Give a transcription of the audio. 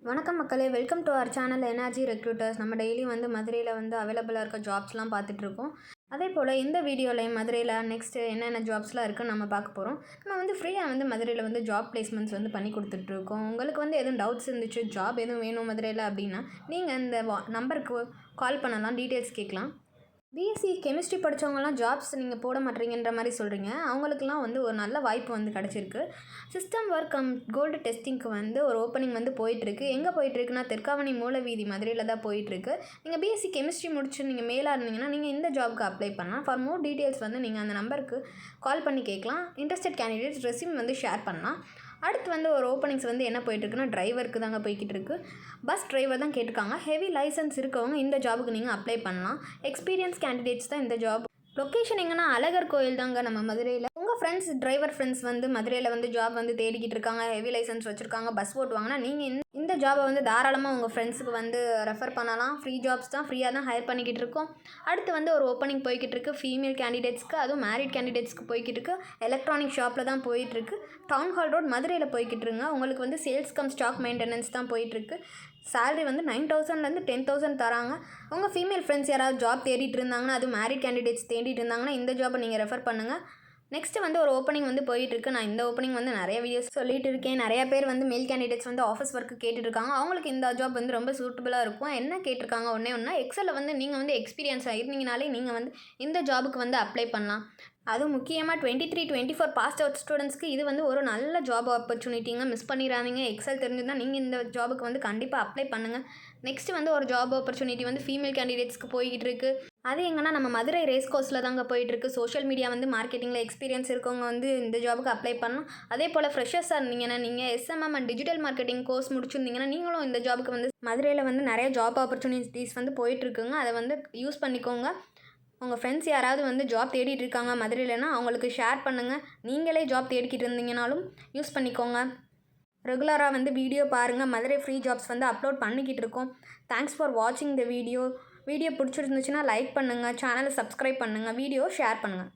வணக்கம் மக்களே, welcome to our channel Energy Recruiters. நம்ம டெய்லி வந்து மதுரையில் வந்து அவைலபிளாக இருக்க ஜாப்ஸ்லாம் பார்த்துட்ருக்கோம். அதே போல் இந்த வீடியோலையும் மதுரையில் நெக்ஸ்ட்டு என்னென்ன ஜாப்ஸ்லாம் இருக்குன்னு நம்ம பார்க்க போகிறோம். நம்ம வந்து ஃப்ரீயாக வந்து மதுரையில் வந்து ஜாப் பிளேஸ்மெண்ட்ஸ் வந்து பண்ணி கொடுத்துட்ருக்கோம். உங்களுக்கு வந்து எதுவும் டவுட்ஸ் இருந்துச்சு, ஜாப் எதுவும் வேணும் மதுரையில் அப்படின்னா நீங்கள் இந்த நம்பருக்கு கால் பண்ணலாம், டீட்டெயில்ஸ் கேட்கலாம். பிஎஸ்சி கெமிஸ்ட்ரி படித்தவங்கலாம் ஜாப்ஸ் நீங்கள் போட மாட்டீங்கன்ற மாதிரி சொல்கிறீங்க. அவங்களுக்குலாம் வந்து ஒரு நல்ல வாய்ப்பு வந்து கிடச்சிருக்கு. சிஸ்டம் ஒர்க் கோல்டு டெஸ்டிங்க்கு வந்து ஒரு ஓப்பனிங் வந்து போயிட்டுருக்கு. எங்கே போயிட்டுருக்குன்னா தெற்காவணி மூலவீதி மதுரையில் தான் போயிட்டுருக்கு. நீங்கள் பிஎஸ்சி கெமிஸ்ட்ரி முடிச்சு நீங்கள் மேலாக இருந்தீங்கன்னா நீங்கள் இந்த ஜாப்க்கு அப்ளை பண்ணலாம். ஃபார் மோர் டீட்டெயில்ஸ் வந்து நீங்கள் அந்த நம்பருக்கு கால் பண்ணி கேட்கலாம். இன்ட்ரெஸ்டட் கேண்டிடேட்ஸ் ரெஸ்யூம் வந்து ஷேர் பண்ணலாம். அடுத்து வந்து ஒரு ஓப்பனிங்ஸ் வந்து என்ன போயிட்டுருக்குன்னா டிரைவருக்கு தாங்க போய்கிட்டு இருக்கு. பஸ் டிரைவர் தான் கேட்டிருக்காங்க. ஹெவி லைசன்ஸ் இருக்கவங்க இந்த ஜாபுக்கு நீங்கள் அப்ளை பண்ணலாம். எக்ஸ்பீரியன்ஸ் கேண்டிடேட்ஸ் தான் இந்த ஜாப். லொக்கேஷன் எங்கன்னா அழகர் கோயில் தாங்க நம்ம மதுரையில். உங்கள் ஃப்ரெண்ட்ஸ் டிரைவர் ஃப்ரெண்ட்ஸ் வந்து மதுரையில் வந்து ஜாப் வந்து தேடிக்கிட்டு இருக்காங்க, ஹெவி லைசன்ஸ் வச்சுருக்காங்க, பஸ் ஓட்டுவாங்கன்னா நீங்கள் இந்த ஜாபை வந்து தாராளமாக உங்கள் ஃப்ரெண்ட்ஸுக்கு வந்து ரெஃபர் பண்ணலாம். ஃப்ரீ ஜாப்ஸ் தான், ஃப்ரீயாக தான் ஹையர் பண்ணிக்கிட்டு இருக்கோம். அடுத்து வந்து ஒரு ஓப்பனிங் போய்கிட்டு இருக்கு ஃபீமேல் கேண்டிடேட்ஸ்க்கு, அதுவும் மேரிட் கேண்டிடேட்ஸ்க்கு போய்கிட்டு இருக்கு. எலக்ட்ரானிக் ஷாப்பில் தான் போயிட்டுருக்கு. டவுன் ஹால் ரோட் மதுரையில் போய்கிட்டு இருங்க. உங்களுக்கு வந்து சேல்ஸ் கம் ஸ்டாக் மெயின்டெனன்ஸ் தான் போயிட்டுருக்கு. சேலரி வந்து 9,000லேருந்து 10,000 தராங்க. உங்கள் ஃபீமேல் ஃப்ரெண்ட்ஸ் யாராவது ஜாப் தேடிட்டு இருந்தாங்கன்னா, அது மேரிட் கேண்டிடேட்ஸ் தேடிட்டு இருந்தாங்கன்னா இந்த ஜாபை நீங்கள் ரெஃபர் பண்ணுங்கள். நெக்ஸ்ட்டு வந்து ஒரு ஓப்பனிங் வந்து போயிட்டுருக்கு. நான் இந்த ஓப்பனிங் வந்து நிறைய வீடியோஸ் சொல்லிட்டு இருக்கேன். நிறைய பேர் வந்து மேல் கேண்டிடேட்ஸ் வந்து ஆஃபீஸ் ஒர்க்கு கேட்டுட்ருக்காங்க. அவங்களுக்கு இந்த ஜாப் வந்து ரொம்ப சூட்டபுளாக இருக்கும். என்ன கேட்டிருக்காங்க ஒன்றா எக்ஸலில் வந்து நீங்கள் வந்து எக்ஸ்பீரியன்ஸாக இருந்தீங்கனாலே நீங்கள் வந்து இந்த ஜாபுக்கு வந்து அப்ளை பண்ணலாம். அதுவும் முக்கியமாக 23, 24 பாஸ்ட் அவுட் ஸ்டூடெண்ட்ஸ்க்கு இது வந்து ஒரு நல்ல ஜாப் ஆப்பர்ச்சுனிட்டிங்க. மிஸ் பண்ணிடாதீங்க. எக்ஸல் தெரிஞ்சுருந்தால் நீங்கள் இந்த ஜாபுக்கு வந்து கண்டிப்பாக அப்ளை பண்ணுங்கள். நெக்ஸ்ட்டு வந்து ஒரு ஜாப் ஆப்பர்ச்சுனிட்டி வந்து ஃபீமேல் கேண்டிடேட்ஸ்க்கு போய்கிட்டு இருக்குது. அது எங்கன்னா நம்ம மதுரை ரேஸ் கோர்ஸில் தாங்க போயிட்டுருக்கு. சோஷியல் மீடியா வந்து மார்க்கெட்டிங்கில் எக்ஸ்பீரியன்ஸ் இருக்கவங்க வந்து இந்த ஜாபுக்கு அப்ளை பண்ணலாம். அதே போல் ஃப்ரெஷர்ஸாக இருந்தீங்கன்னா நீங்கள் SMM and digital marketing course முடிச்சிருந்தீங்கன்னா நீங்களும் இந்த ஜாபுக்கு வந்து மதுரையில் வந்து நிறைய ஜாப் ஆப்பர்ச்சுனிட்டிஸ் வந்து போயிட்டுருக்குங்க. அதை வந்து யூஸ் பண்ணிக்கோங்க. உங்கள் ஃப்ரெண்ட்ஸ் யாராவது வந்து ஜாப் தேடிட்டு இருக்காங்க மதுரையிலனா அவங்களுக்கு ஷேர் பண்ணுங்கள். நீங்களே ஜாப் தேடிக்கிட்டு இருந்தீங்கனாலும் யூஸ் பண்ணிக்கோங்க. ரெகுலராக வந்து வீடியோ பாருங்கள். மதுரை ஃப்ரீ ஜாப்ஸ் வந்து அப்லோட் பண்ணிக்கிட்டு இருக்கோம். தேங்க்ஸ் ஃபார் வாட்சிங் த வீடியோ. வீடியோ பிடிச்சிருந்துச்சுன்னா லைக் பண்ணுங்கள், சேனலை சப்ஸ்கிரைப் பண்ணுங்கள், வீடியோ ஷேர் பண்ணுங்கள்.